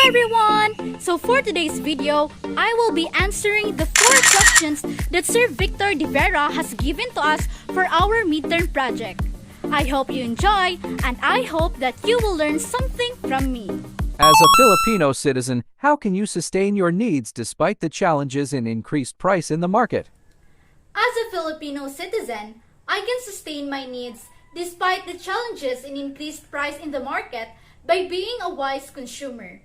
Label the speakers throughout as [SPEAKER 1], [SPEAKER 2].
[SPEAKER 1] everyone! So for today's video, I will be answering the 4 questions that Sir Victor De Vera has given to us for our midterm project. I hope you enjoy, and I hope that you will learn something from me.
[SPEAKER 2] As a Filipino citizen, how can you sustain your needs despite the challenges in increased price in the market?
[SPEAKER 1] As a Filipino citizen, I can sustain my needs despite the challenges in increased price in the market by being a wise consumer.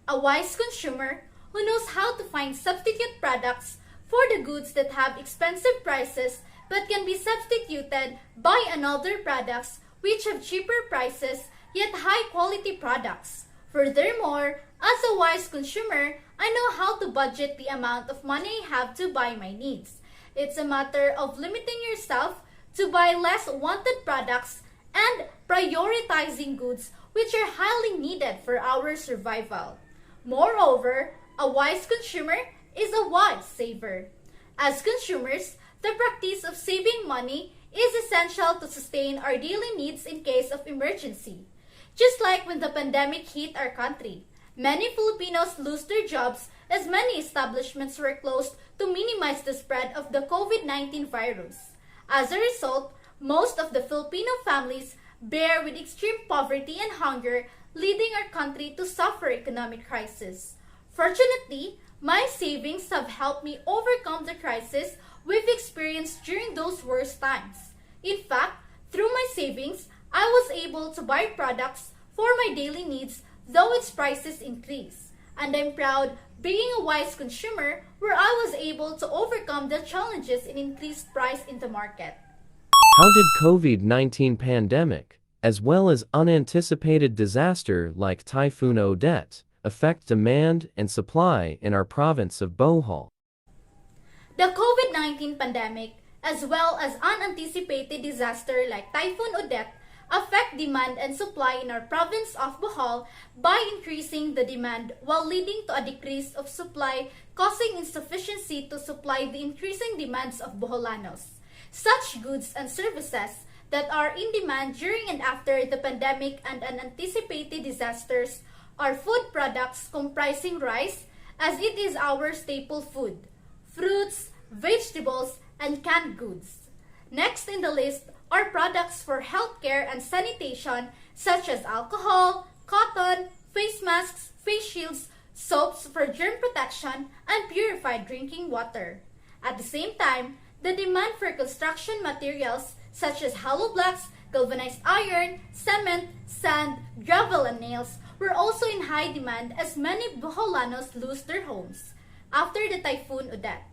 [SPEAKER 1] A wise consumer who knows how to find substitute products for the goods that have expensive prices but can be substituted by another products which have cheaper prices yet high quality products. Furthermore, as a wise consumer, I know how to budget the amount of money I have to buy my needs. It's a matter of limiting yourself to buy less wanted products and prioritizing goods which are highly needed for our survival. Moreover, a wise consumer is a wise saver. As consumers, the practice of saving money is essential to sustain our daily needs in case of emergency. Just like when the pandemic hit our country, many Filipinos lose their jobs as many establishments were closed to minimize the spread of the COVID-19 virus. As a result, most of the Filipino families bear with extreme poverty and hunger, leading our country to suffer economic crisis. Fortunately, my savings have helped me overcome the crisis we've experienced during those worst times. In fact, through my savings, I was able to buy products for my daily needs though its prices increase. And I'm proud being a wise consumer where I was able to overcome the challenges in increased price in the market.
[SPEAKER 3] How did COVID-19 pandemic, as well as unanticipated disaster like Typhoon Odette, affect demand and supply in our province of Bohol?
[SPEAKER 1] The COVID-19 pandemic, as well as unanticipated disaster like Typhoon Odette, affect demand and supply in our province of Bohol by increasing the demand while leading to a decrease of supply, causing insufficiency to supply the increasing demands of Boholanos. Such goods and services that are in demand during and after the pandemic and unanticipated disasters are food products comprising rice, as it is our staple food, fruits, vegetables, and canned goods. Next in the list are products for healthcare and sanitation such as alcohol, cotton, face masks, face shields, soaps for germ protection, and purified drinking water. At the same time, the demand for construction materials such as hollow blocks, galvanized iron, cement, sand, gravel, and nails were also in high demand as many Boholanos lose their homes after the Typhoon Odette.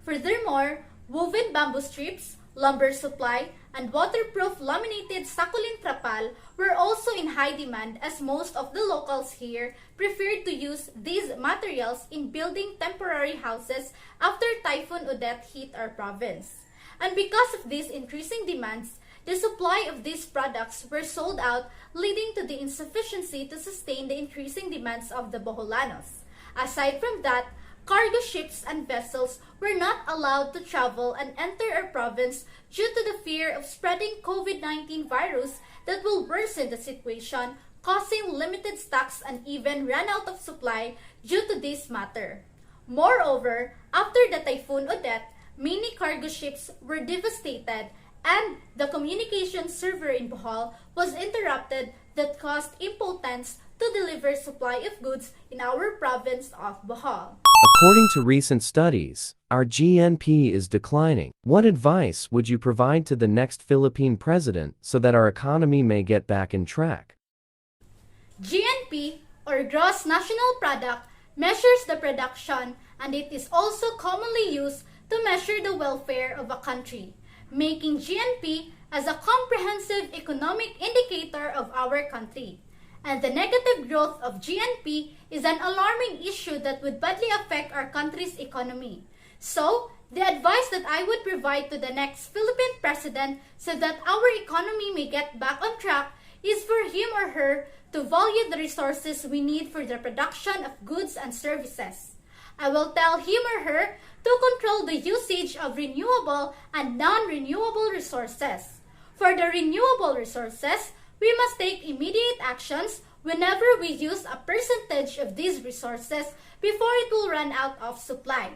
[SPEAKER 1] Furthermore, woven bamboo strips, lumber supply, and waterproof laminated succulent trapal were also in high demand as most of the locals here preferred to use these materials in building temporary houses after Typhoon Odette hit our province. And because of these increasing demands, the supply of these products were sold out, leading to the insufficiency to sustain the increasing demands of the Boholanos. Aside from that, cargo ships and vessels were not allowed to travel and enter our province due to the fear of spreading COVID-19 virus that will worsen the situation, causing limited stocks and even run out of supply due to this matter. Moreover, after the Typhoon Odette, many cargo ships were devastated and the communication server in Bohol was interrupted that caused impotence to deliver supply of goods in our province of Bohol.
[SPEAKER 3] According to recent studies, our GNP is declining. What advice would you provide to the next Philippine president so that our economy may get back in track?
[SPEAKER 1] GNP, or Gross National Product, measures the production, and it is also commonly used to measure the welfare of a country, making GNP as a comprehensive economic indicator of our country. And the negative growth of GNP is an alarming issue that would badly affect our country's economy. So, the advice that I would provide to the next Philippine president so that our economy may get back on track is for him or her to value the resources we need for the production of goods and services. I will tell him or her to control the usage of renewable and non-renewable resources. For the renewable resources, we must take immediate actions whenever we use a percentage of these resources before it will run out of supply.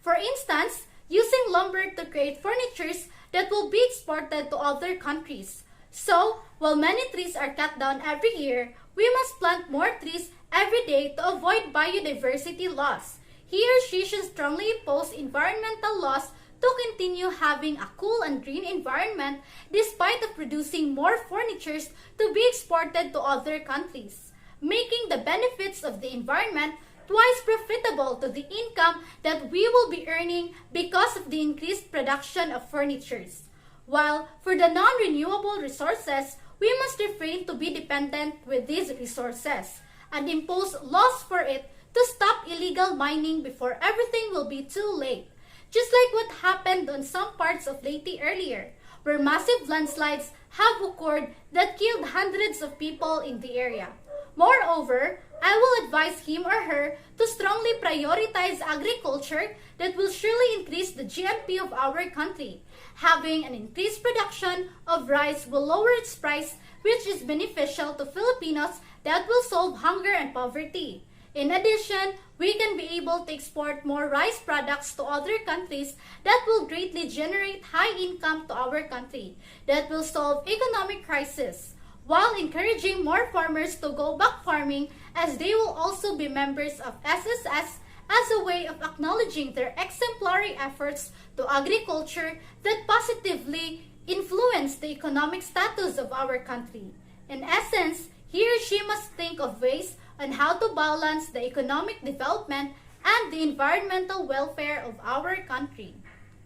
[SPEAKER 1] For instance, using lumber to create furnitures that will be exported to other countries. So, while many trees are cut down every year, we must plant more trees every day to avoid biodiversity loss. He or she should strongly oppose environmental laws to continue having a cool and green environment despite of producing more furnitures to be exported to other countries, making the benefits of the environment twice profitable to the income that we will be earning because of the increased production of furnitures. While for the non-renewable resources, we must refrain to be dependent with these resources and impose laws for it to stop illegal mining before everything will be too late. Just like what happened on some parts of Leyte earlier, where massive landslides have occurred that killed hundreds of people in the area. Moreover, I will advise him or her to strongly prioritize agriculture that will surely increase the GNP of our country. Having an increased production of rice will lower its price, which is beneficial to Filipinos that will solve hunger and poverty. In addition, we can be able to export more rice products to other countries that will greatly generate high income to our country, that will solve economic crisis, while encouraging more farmers to go back farming as they will also be members of SSS as a way of acknowledging their exemplary efforts to agriculture that positively influence the economic status of our country. In essence, he or she must think of ways on how to balance the economic development and the environmental welfare of our country.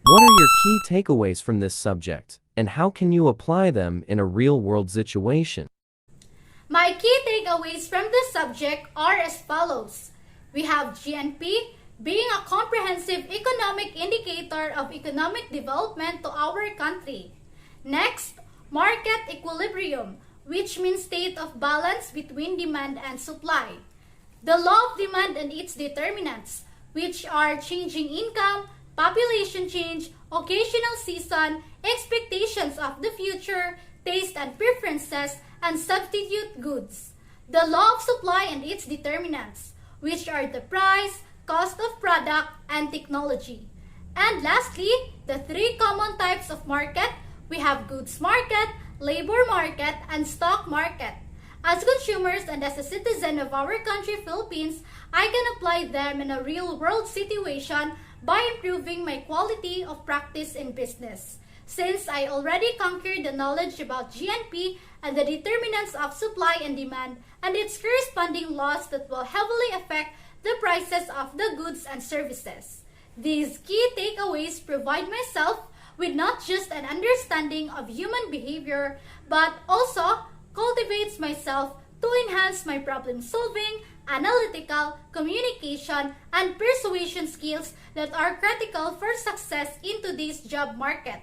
[SPEAKER 3] What are your key takeaways from this subject, and how can you apply them in a real-world situation?
[SPEAKER 1] My key takeaways from this subject are as follows. We have GNP being a comprehensive economic indicator of economic development to our country. Next, market equilibrium, which means state of balance between demand and supply. The law of demand and its determinants, which are changing income, population change, occasional season, expectations of the future, taste and preferences, and substitute goods. The law of supply and its determinants, which are the price, cost of product, and technology. And lastly, the three common types of market. We have goods market, labor market, and stock market. As consumers and as a citizen of our country, Philippines, I can apply them in a real-world situation by improving my quality of practice in business. Since I already conquered the knowledge about GNP and the determinants of supply and demand and its corresponding laws that will heavily affect the prices of the goods and services. These key takeaways provide myself with not just an understanding of human behavior, but also cultivates myself to enhance my problem-solving, analytical, communication, and persuasion skills that are critical for success in today's job market.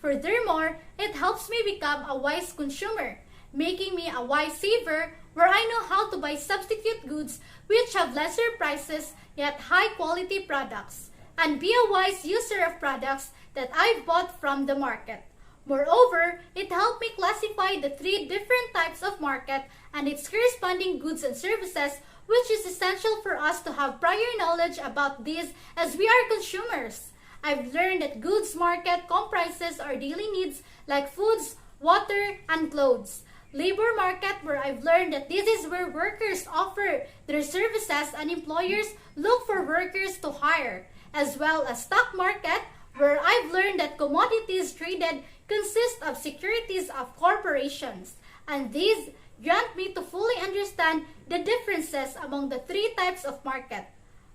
[SPEAKER 1] Furthermore, it helps me become a wise consumer, making me a wise saver where I know how to buy substitute goods which have lesser prices yet high-quality products, and be a wise user of products that I've bought from the market. Moreover, it helped me classify the three different types of market and its corresponding goods and services, which is essential for us to have prior knowledge about these as we are consumers. I've learned that goods market comprises our daily needs like foods, water, and clothes. Labor market, where I've learned that this is where workers offer their services and employers look for workers to hire, as well as stock market, where I've learned that commodities traded consist of securities of corporations, and these grant me to fully understand the differences among the three types of market.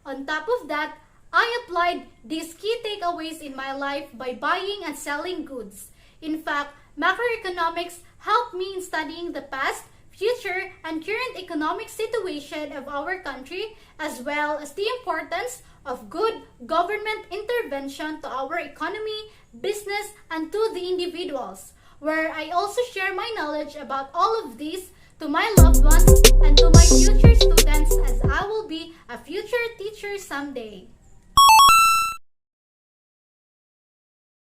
[SPEAKER 1] On top of that, I applied these key takeaways in my life by buying and selling goods. In fact, macroeconomics helped me in studying the past, future, and current economic situation of our country, as well as the importance of good government intervention to our economy, business, and to the individuals, where I also share my knowledge about all of these to my loved ones and to my future students as I will be a future teacher someday.